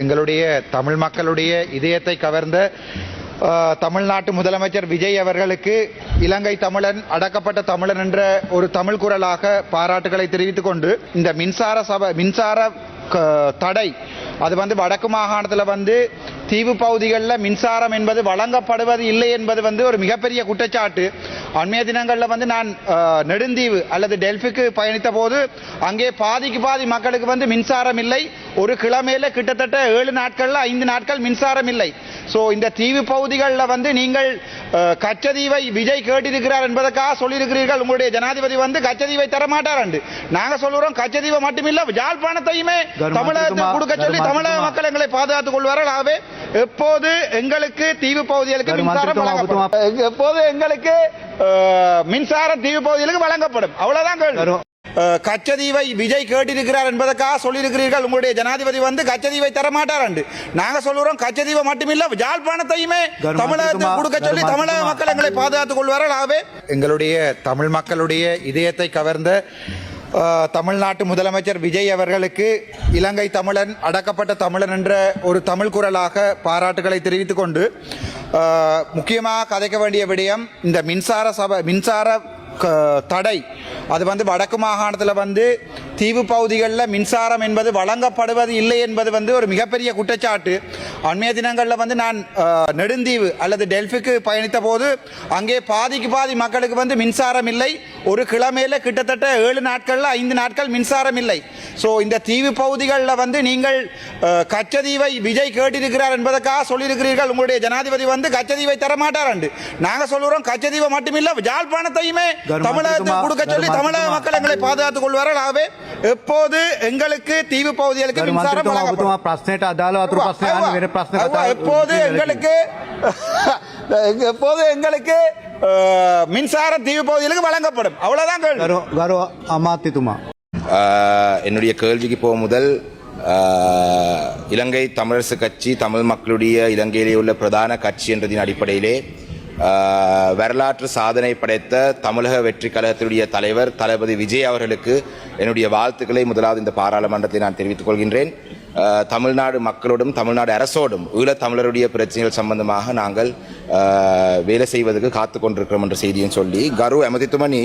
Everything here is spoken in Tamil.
எங்களுடைய தமிழ் மக்களுடைய இதயத்தை கவர்ந்த தமிழ்நாட்டு முதலமைச்சர் விஜய் அவர்களுக்கு இலங்கை தமிழன் அடக்கப்பட்ட தமிழன் என்ற ஒரு தமிழ் குரலாக பாராட்டுகளை தெரிவித்துக் கொண்டு இந்த மின்சார தடை அது வடக்கு மாகாணத்தில் தீவு பகுதிகளில் மின்சாரம் என்பது வழங்கப்படுவது இல்லை என்பது ஒரு மிகப்பெரிய குற்றச்சாட்டு. அண்மைய தினங்களில் நான் நெடுந்தீவு அல்லது டெல்பிக்கு பயணித்த போது அங்கே பாதிக்கு பாதி மக்களுக்கு மின்சாரம் இல்லை. ஒரு கிழமையில கிட்டத்தட்ட 7 நாட்கள்ல 5 நாட்கள் மின்சாரம் இல்லை. ஸோ இந்த தீவு பகுதிகளில் நீங்கள் கச்சதீவை விஜய் கேட்டிருக்கிறார் என்பதற்காக சொல்லியிருக்கிறீர்கள். உங்களுடைய ஜனாதிபதி கச்சதீவை தரமாட்டார் என்று நாங்க சொல்லுறோம். கச்சதீவை மட்டுமில்ல யாழ்ப்பாணத்தையுமே தமிழகத்துக்கு கொடுக்க சொல்லி தமிழக மக்கள் எங்களை பாதுகாத்துக் கொள்வார்கள். ஆகவே எப்போது எங்களுக்கு தீவு பகுதிகளுக்கு மின்சாரம் வழங்கப்படும், எப்போது எங்களுக்கு மின்சாரம் தீவு பகுதிகளுக்கு வழங்கப்படும். அவ்வளவுதான் கேள்வி. கச்சதீவை விஜய் கேட்டிருக்கிறார் என்பதற்காக சொல்லியிருக்கிறீர்கள். உங்களுடைய ஜனாதிபதி கச்சதீவை தரமாட்டார் என்று நாங்க சொல்லுறோம். கச்சதீவை மட்டுமில்ல யாழ்ப்பாணத்தையுமே தமிழகத்துக்கு கொடுக்க சொல்லி தமிழக மக்கள் எங்களை பாதுகாத்துக் கொள்வார்கள். ஆகவே எங்களுடைய தமிழ் மக்களுடைய இதயத்தை கவர்ந்த தமிழ்நாட்டு முதலமைச்சர் விஜய் அவர்களுக்கு இலங்கை தமிழன் அடக்கப்பட்ட தமிழன் என்ற ஒரு தமிழ் குரலாக பாராட்டுகளை தெரிவித்துக் கொண்டு முக்கியமாக கதைக்க வேண்டிய விடயம் இந்த மின்சார தடை அது வடக்கு மாகாணத்தில் தீவு பகுதிகளில் மின்சாரம் என்பது வழங்கப்படுவது இல்லை என்பது ஒரு மிகப்பெரிய குற்றச்சாட்டு. அண்மைய தினங்களில் நான் நெடுந்தீவு அல்லது டெல்பிக்கு பயணித்த போது அங்கே பாதிக்கு பாதி மக்களுக்கு மின்சாரம் இல்லை. ஒரு கிழமையில கிட்டத்தட்ட 7 நாட்கள்ல 5 நாட்கள் மின்சாரம் இல்லை. ஸோ இந்த தீவு பகுதிகளில் நீங்கள் கச்சதீவை விஜய் கேட்டிருக்கிறார் என்பதற்காக சொல்லியிருக்கிறீர்கள். உங்களுடைய ஜனாதிபதி கச்சதீவை தரமாட்டார் என்று நாங்க சொல்லுறோம். கச்சதீவை மட்டுமில்ல யாழ்ப்பாணத்தையுமே தமிழகத்துக்கு கொடுக்க சொல்லி தமிழக மக்கள் எங்களை பாதுகாத்துக் கொள்வார்கள். ஆகவே எப்போது எங்களுக்கு தீவு பகுதிகளுக்கு மின்சாரம் எப்போது எங்களுக்கு மின்சாரம் தீவு பகுதிகளுக்கு வழங்கப்படும். அவ்வளவுதான் கேள்வி. என்னுடைய கேள்விக்கு போக முதல் இலங்கை தமிழரசு கட்சி தமிழ் மக்களுடைய இலங்கையிலே உள்ள பிரதான கட்சி என்றதின் அடிப்படையிலே வரலாற்று சாதனை படைத்த தமிழக வெற்றி கழகத்தினுடைய தலைவர் தளபதி விஜய் அவர்களுக்கு என்னுடைய வாழ்த்துக்களை முதலாவது இந்த பாராளுமன்றத்தை நான் தெரிவித்துக் கொள்கின்றேன். தமிழ்நாடு மக்களோடும் தமிழ்நாடு அரசோடும் ஈழத்தமிழருடைய பிரச்சனைகள் சம்பந்தமாக நாங்கள் வேலை செய்வதற்கு காத்துக் கொண்டிருக்கிறோம் என்ற செய்தியும் சொல்லி கரு எமதித்துமணி